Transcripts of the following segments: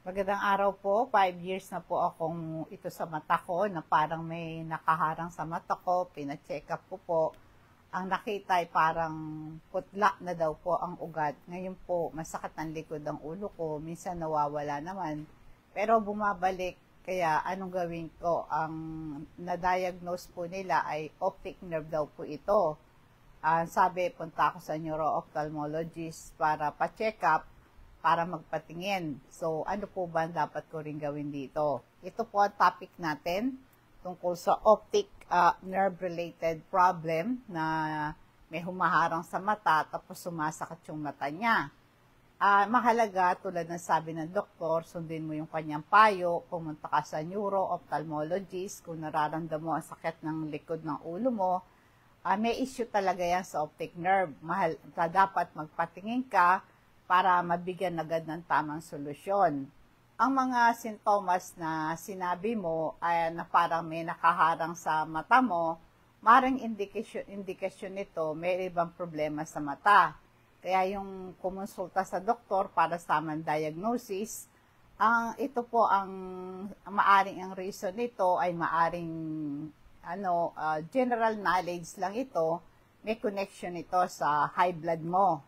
Magandang araw po. 5 years na po akong ito sa mata ko na parang may nakaharang sa mata ko. Pina-check up ko po. Ang nakita ay parang putla na daw po ang ugat. Ngayon po, masakit ang likod ng ulo ko. Minsan nawawala naman. Pero bumabalik. Kaya anong gawin ko? Ang na-diagnose po nila ay optic nerve daw po ito. Sabi, punta ako sa neuro-ophthalmologist para pa-check up, para magpatingin. So, ano po ba ang dapat ko rin gawin dito? Ito po ang topic natin tungkol sa optic nerve-related problem na may humaharang sa mata tapos sumasakit yung mata niya. Mahalaga, tulad ng sabi ng doktor, sundin mo yung kanyang payo, pumunta ka sa neuro-ophthalmologist kung nararamdaman mo ang sakit ng likod ng ulo mo. May issue talaga yan sa optic nerve. Dapat magpatingin ka para mabigyan agad ng tamang solusyon. Ang mga sintomas na sinabi mo ay na parang may nakaharang sa mata mo, maring indikasyon nito may ibang problema sa mata. Kaya yung kumonsulta sa doktor para sa tamang diagnosis, ito po ang maaring ang reason nito ay maaring general knowledge lang ito, may connection ito sa high blood mo.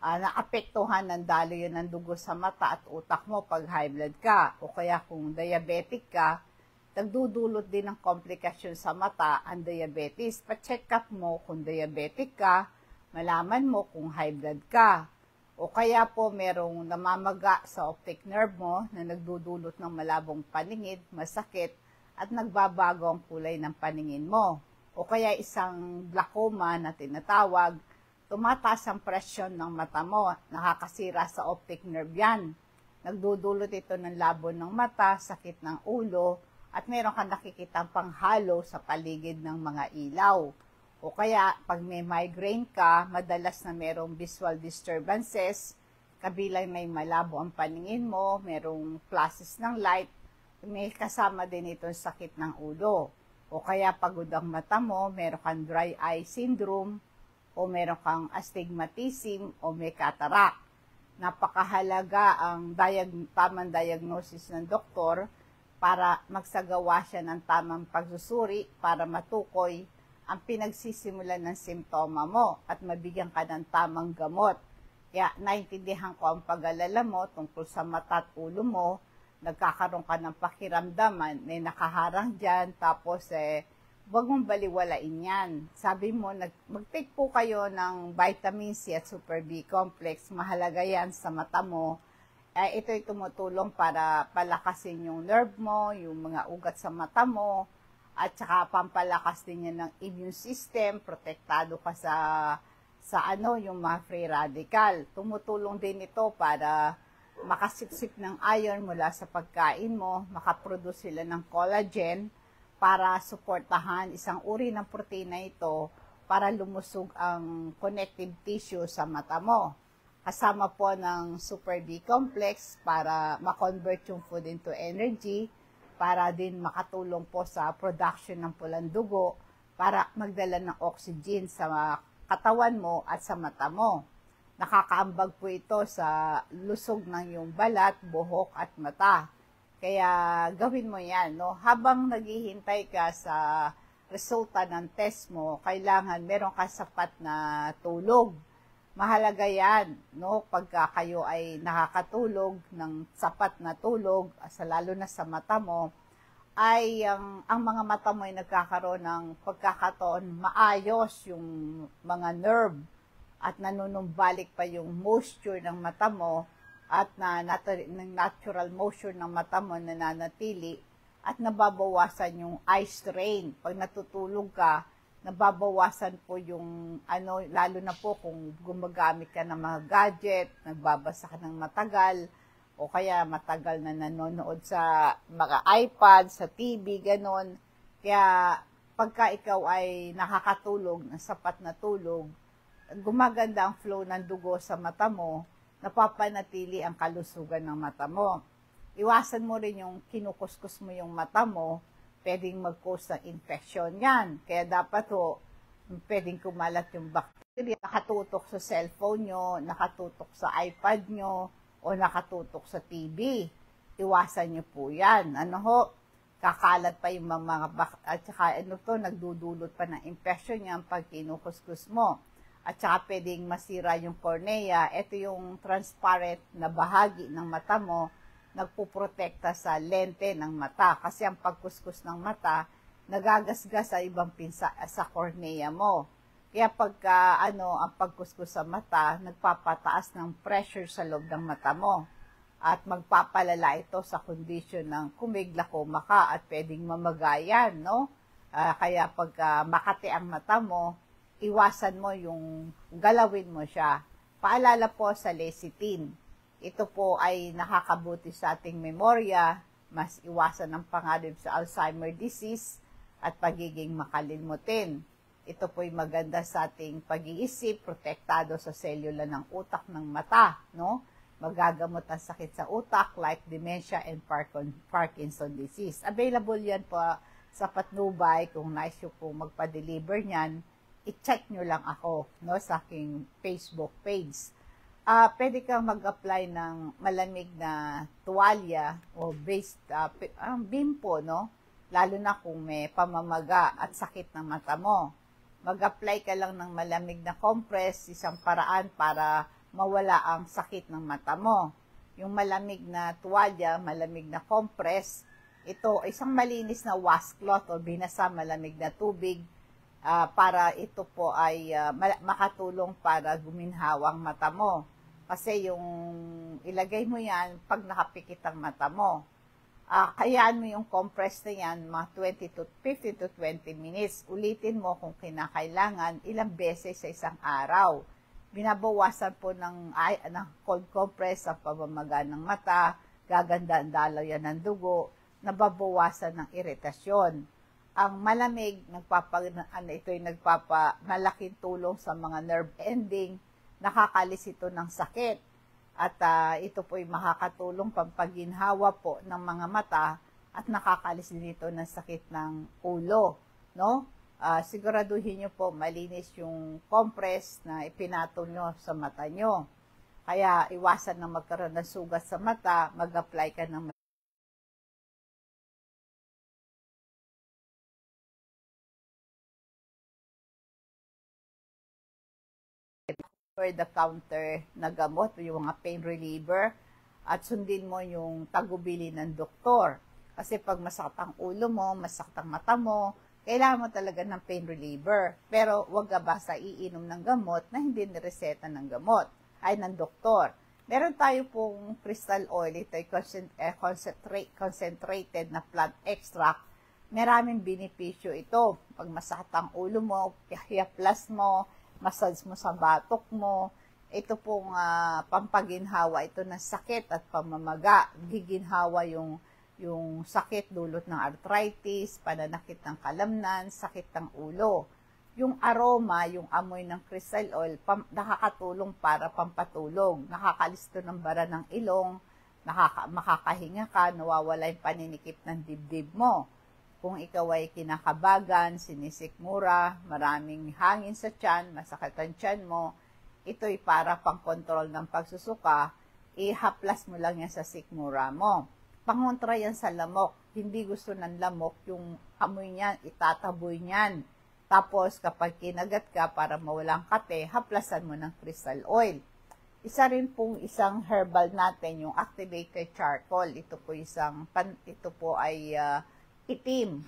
Naapektuhan ng daloy ng dugo sa mata at utak mo pag high blood ka. O kaya kung diabetic ka, nagdudulot din ng komplikasyon sa mata ang diabetes. Pa-check up mo kung diabetic ka, malaman mo kung high blood ka. O kaya po merong namamaga sa optic nerve mo na nagdudulot ng malabong paningin, masakit, at nagbabago ang kulay ng paningin mo. O kaya isang glaucoma na tinatawag, tumataas ang presyon ng mata mo, nakakasira sa optic nerve yan. Nagdudulot ito ng labo ng mata, sakit ng ulo, at meron kang nakikitang panghalo sa paligid ng mga ilaw. O kaya, pag may migraine ka, madalas na merong visual disturbances, kabilang may malabo ang paningin mo, merong flashes ng light, may kasama din ito sakit ng ulo. O kaya pagod ang mata mo, meron kang dry eye syndrome, o meron kang astigmatism, o may cataract. Napakahalaga ang tamang diagnosis ng doktor para magsagawa siya ng tamang pagsusuri para matukoy ang pinagsisimulan ng simptoma mo at mabigyan ka ng tamang gamot. Kaya naintindihan ko ang pag-alala mo tungkol sa mata at ulo mo, nagkakaroon ka ng pakiramdaman, may nakaharang dyan, tapos huwag mong baliwalain yan. Sabi mo, mag-take po kayo ng vitamin C at Super B complex, mahalaga yan sa mata mo. Ito'y tumutulong para palakasin yung nerve mo, yung mga ugat sa mata mo, at saka pampalakas din yan ng immune system, protektado ka sa yung mga free radical. Tumutulong din ito para makasipsip ng iron mula sa pagkain mo, makaproduce sila ng collagen para suportahan isang uri ng protina ito para lumusog ang connective tissue sa mata mo. Kasama po ng Super B complex para ma-convert yung food into energy, para din makatulong po sa production ng pulang dugo para magdala ng oxygen sa katawan mo at sa mata mo. Nakakaambag po ito sa lusog ng iyong balat, buhok at mata. Kaya gawin mo yan. No? Habang naghihintay ka sa resulta ng test mo, kailangan meron ka sapat na tulog. Mahalaga yan, no? Pagka kayo ay nakakatulog ng sapat na tulog, lalo na sa mata mo, ay ang mga mata mo ay nagkakaroon ng pagkakataon maayos yung mga nerve at nanunumbalik pa yung moisture ng mata mo at natural moisture ng mata mo nananatili at nababawasan yung eye strain. Pag natutulog ka, nababawasan po yung lalo na po kung gumagamit ka ng mga gadget, nagbabasa ka ng matagal, o kaya matagal na nanonood sa mga iPad, sa TV, ganon. Kaya pagka ikaw ay nakakatulog, ng sapat na tulog, gumaganda ang flow ng dugo sa mata mo, napapanatili ang kalusugan ng mata mo. Iwasan mo rin yung kinukuskus mo yung mata mo, pwedeng mag-cause ng infection yan. Kaya dapat pwedeng kumalat yung bacteria, nakatutok sa cellphone nyo, nakatutok sa iPad nyo, o nakatutok sa TV. iwasan nyo po yan. Ano ho, kakalat pa yung mga at saka ano to, nagdudulot pa ng infection yan pag kinukuskus mo. At saka pwedeng masira yung cornea. Ito yung transparent na bahagi ng mata mo, nagpuprotekta sa lente ng mata. Kasi ang pagkuskus ng mata, nagagasgas sa ibang sa cornea mo. Kaya pagka ang pagkuskus sa mata, nagpapataas ng pressure sa loob ng mata mo. At magpapalala ito sa kondisyon ng kung may glaucoma ka at pwedeng mamagayan, no? Kaya pagka makati ang mata mo, iwasan mo yung galawin mo siya. Paalala po sa lecithin. Ito po ay nakakabuti sa ating memorya, mas iwasan ang panganib sa Alzheimer disease at pagiging makalimutin. Ito po ay maganda sa ating pag-iisip, protektado sa selula ng utak ng mata, no? Magagamot ang sakit sa utak like dementia and Parkinson disease. Available yan po sa Patnubay. Kung nais nyo po magpa-deliver niyan, i-check nyo lang ako, no, sa aking Facebook page. Pwede kang mag-apply ng malamig na tuwalya o based bimpo, no? Lalo na kung may pamamaga at sakit ng mata mo. Mag-apply ka lang ng malamig na compress, isang paraan para mawala ang sakit ng mata mo. Yung malamig na tuwalya, malamig na compress, ito isang malinis na washcloth o binasa malamig na tubig para ito po ay makatulong para guminhawa ang mata mo. Kasi yung ilagay mo yan pag nakapikit ang mata mo. Kayaan mo yung compress na yan mga 15 to 20 minutes. Ulitin mo kung kinakailangan ilang beses sa isang araw. Binabawasan po ng cold compress ang pamamaga ng mata, gaganda ang dalaw yan ng dugo, nababawasan ng iritasyon. Ang malamig, ito ay malaking tulong sa mga nerve ending, nakakalis ito ng sakit. At ito po ay makakatulong pampaginhawa po ng mga mata at nakakalis din ito ng sakit ng ulo, no? Siguraduhin nyo po malinis yung compress na ipinatong nyo sa mata nyo. Kaya iwasan na magkaroon ng sugat sa mata, mag-apply ka ng over-the-counter na gamot, yung mga pain reliever, at sundin mo yung tagubili ng doktor. Kasi pag masakit ang ulo mo, masakit ang mata mo, kailangan mo talaga ng pain reliever. Pero huwag ka basta iinom ng gamot na hindi nireseta ng gamot, ay ng doktor. Meron tayo pong crystal oil, ito ay concentrated na plant extract. Maraming benepisyo ito. Pag masakit ang ulo mo, hiyaplas mo, massage mo sa batok mo, ito pong pampaginhawa ito ng sakit at pamamaga. Giginhawa yung sakit dulot ng arthritis, pananakit ng kalamnan, sakit ng ulo. Yung aroma, yung amoy ng crystal oil, nakakatulong para pampatulog. Nakakalis ito ng bara ng ilong, makakahinga ka, nawawala yung paninikip ng dibdib mo. Kung ikaw ay kinakabagan, sinisikmura, maraming hangin sa tiyan, masakit ang tiyan mo, ito'y para pang-control ng pagsusuka, ihaplas mo lang yan sa sikmura mo. Pangontra yan sa lamok. Hindi gusto ng lamok yung amoy niyan, itataboy niyan. Tapos kapag kinagat ka para mawalang kate, haplasan mo ng crystal oil. Isa rin pong isang herbal natin, yung activated charcoal. Ito po ay itim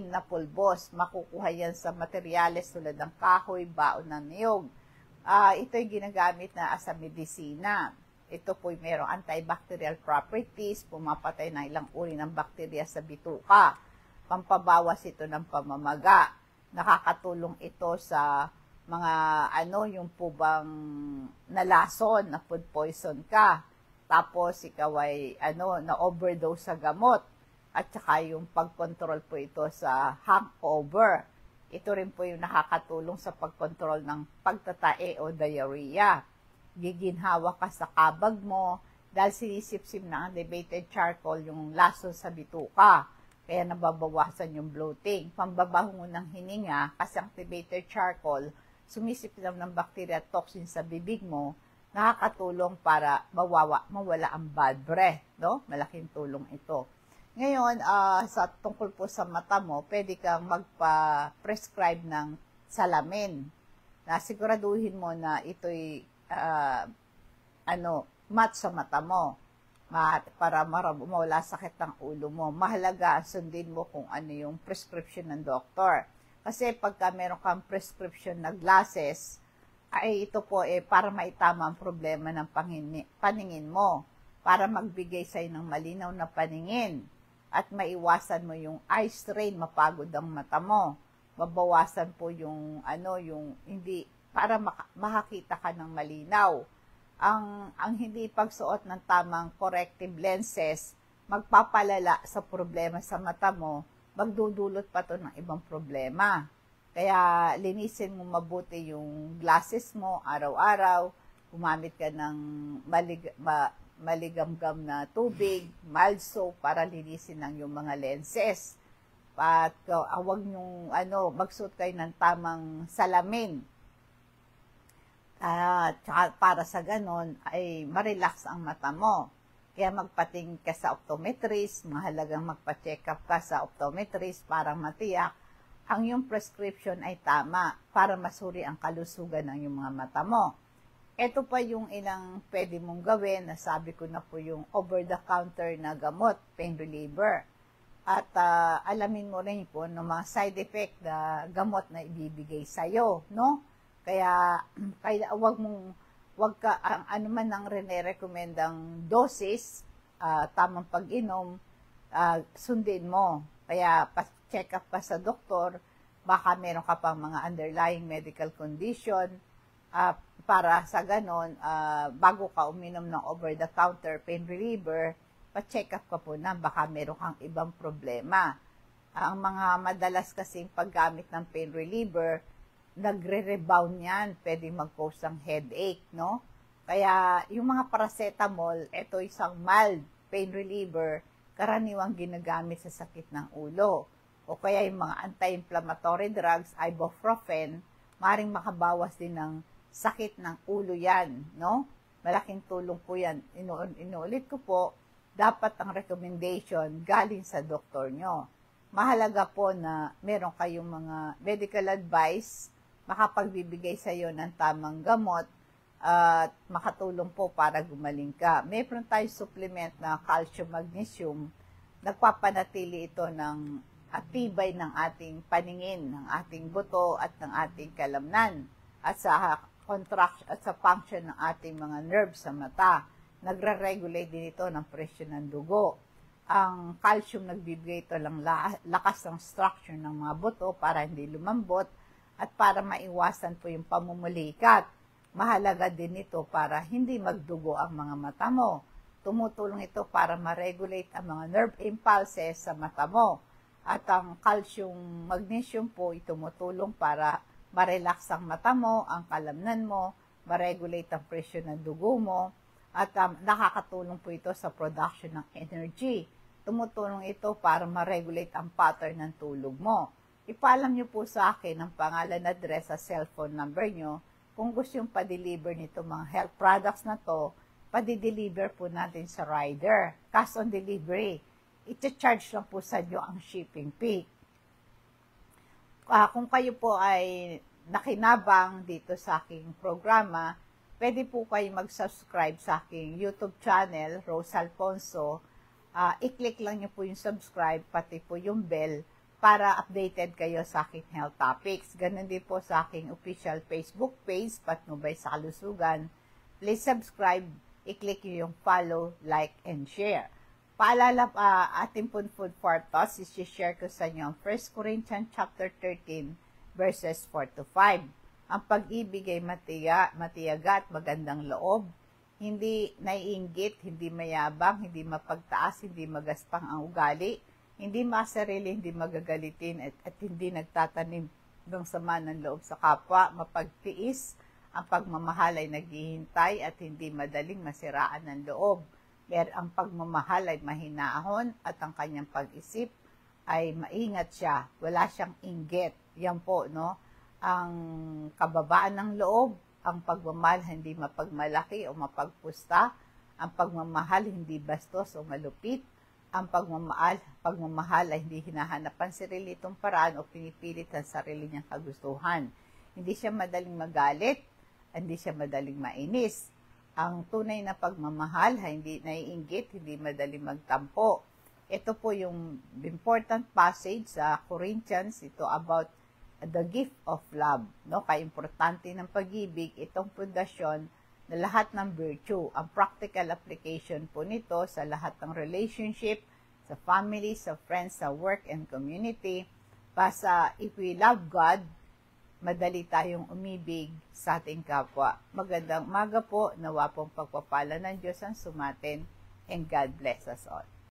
na pulbos. Makukuha yan sa materyales tulad ng kahoy, baon ng niyog. Ito'y ginagamit na as a medisina. Ito po'y mayroong antibacterial properties, pumapatay ng ilang uri ng bakterya sa bituka. Pampabawas ito ng pamamaga. Nakakatulong ito sa mga yung po bang nalason, na food poison ka. Tapos ikaw ay na-overdose sa gamot. At saka yung pag-control po ito sa hangover. Ito rin po yung nakakatulong sa pag-control ng pagtatae o diarrhea. Giginhawa ka sa kabag mo dahil sinisip-sip ng activated charcoal yung lason sa bituka. Kaya nababawasan yung bloating. Pambabaho mo ng hininga kasi activated charcoal, sumisip lang ng bacteria at toxin sa bibig mo, nakakatulong para mawala ang bad breath, no? Malaking tulong ito. Ngayon, sa tungkol po sa mata mo, pwede kang magpa-prescribe ng salamin na siguraduhin mo na ito'y match sa mata mo para mawala sakit ng ulo mo. Mahalaga, sundin mo kung ano yung prescription ng doktor. Kasi pagka meron kang prescription na glasses, ay ito po para maitama ang problema ng paningin mo, para magbigay sa'yo ng malinaw na paningin, at maiwasan mo yung eye strain, mapagod ang mata mo. Mabawasan po yung hindi, para makakita ka ng malinaw. Ang hindi pagsuot ng tamang corrective lenses, magpapalala sa problema sa mata mo, magdudulot pa to ng ibang problema. Kaya linisin mo mabuti yung glasses mo araw-araw, gumamit ka ng maligamgam na tubig, mild soap para linisin ang yung mga lenses. At huwag nyong magsuot kayo ng tamang salamin. Para sa ganon ay ma-relax ang mata mo. Kaya magpating ka sa optometrist, mahalagang magpa-check up ka sa optometrist para matiyak ang iyong prescription ay tama para masuri ang kalusugan ng iyong mga mata mo. Ito pa yung ilang pwede mong gawin, nasabi ko na po yung over-the-counter na gamot, pain reliever. At alamin mo rin po ng mga side effect na gamot na ibibigay sa'yo, no? Kaya wag ka, ano man ang rene-recommendang doses, tamang pag-inom, sundin mo. Kaya check up pa sa doktor, baka meron ka pang mga underlying medical condition, para sa ganon, bago ka uminom ng over-the-counter pain reliever, pa-check up ka po na baka meron kang ibang problema. Ang mga madalas kasing paggamit ng pain reliever, nagre-rebound yan, pwedeng mag-cause ng headache, no? Kaya yung mga paracetamol, ito isang mild pain reliever, karaniwang ginagamit sa sakit ng ulo. O kaya yung mga anti-inflammatory drugs, ibuprofen, maaaring makabawas din ng sakit ng ulo yan, no? Malaking tulong po yan. Inuulit ko po, dapat ang recommendation galing sa doktor nyo. Mahalaga po na meron kayong mga medical advice, makapagbibigay sa iyo ng tamang gamot, at makatulong po para gumaling ka. Mayroon tayong supplement na calcium, magnesium, nagpapanatili ito ng tibay ng ating paningin, ng ating buto at ng ating kalamnan, at sa contraction at sa function ng ating mga nerves sa mata. Nagre-regulate din ito ng presyon ng dugo. Ang calcium nagbibigay ito ng lakas ng structure ng mga buto para hindi lumambot at para maiwasan po yung pamumulikat. Mahalaga din ito para hindi magdugo ang mga mata mo. Tumutulong ito para ma-regulate ang mga nerve impulses sa mata mo. At ang calcium, magnesium po, tumutulong para ma-relax ang mata mo, ang kalamnan mo, ma-regulate ang presyon ng dugo mo, at nakakatulong po ito sa production ng energy. Tumutulong ito para ma-regulate ang pattern ng tulog mo. Ipaalam nyo po sa akin ang pangalan, address, sa cellphone number nyo. Kung gusto yung pa-deliver nito mga health products na to, pa-deliver po natin sa rider. Cash on delivery. I-charge lang po sa inyo ang shipping fee. Kung kayo po ay nakinabang dito sa aking programa, pwede po kayo mag-subscribe sa aking YouTube channel, Rose Alfonso. I-click lang nyo po yung subscribe, pati po yung bell, para updated kayo sa aking health topics. Ganun din po sa aking official Facebook page, Patnubay sa Kalusugan. Please subscribe, i-click nyo yung follow, like, and share. Paalala, ating food for thoughts, i-share ko sa inyo ang 1 Corinthians chapter 13, verses 4-5. Ang pag-ibig ay matiyaga at magandang loob, hindi naiinggit, hindi mayabang, hindi mapagtaas, hindi magaspang ang ugali, hindi masarili, hindi magagalitin, at hindi nagtatanim ng sama ng loob sa kapwa, mapagtiis, ang pagmamahal ay naghihintay at hindi madaling masiraan ng loob. Ang pagmamahal ay mahinahon at ang kanyang pag-isip ay maingat siya. Wala siyang inggit. Yan po, no? Ang kababaan ng loob ang pagmamahal hindi mapagmalaki o mapagpusta, ang pagmamahal hindi bastos o malupit, ang pagmamahal ay hindi hinahanap ang sarili itong paraan o pinipilit ang sarili niyang kagustuhan. Hindi siya madaling magalit, hindi siya madaling mainis. Ang tunay na pagmamahal ay hindi naiinggit, hindi madaling magtampo. Ito po yung important passage sa Corinthians, ito about the gift of love. No? Kaya importante ng pag-ibig, itong pundasyon na lahat ng virtue. Ang practical application po nito sa lahat ng relationship, sa family, sa friends, sa work and community. Basta if we love God, madali tayong umibig sa ating kapwa. Magandang umaga po, nawa pong pagpapala ng Diyos ang sumatin, and God bless us all.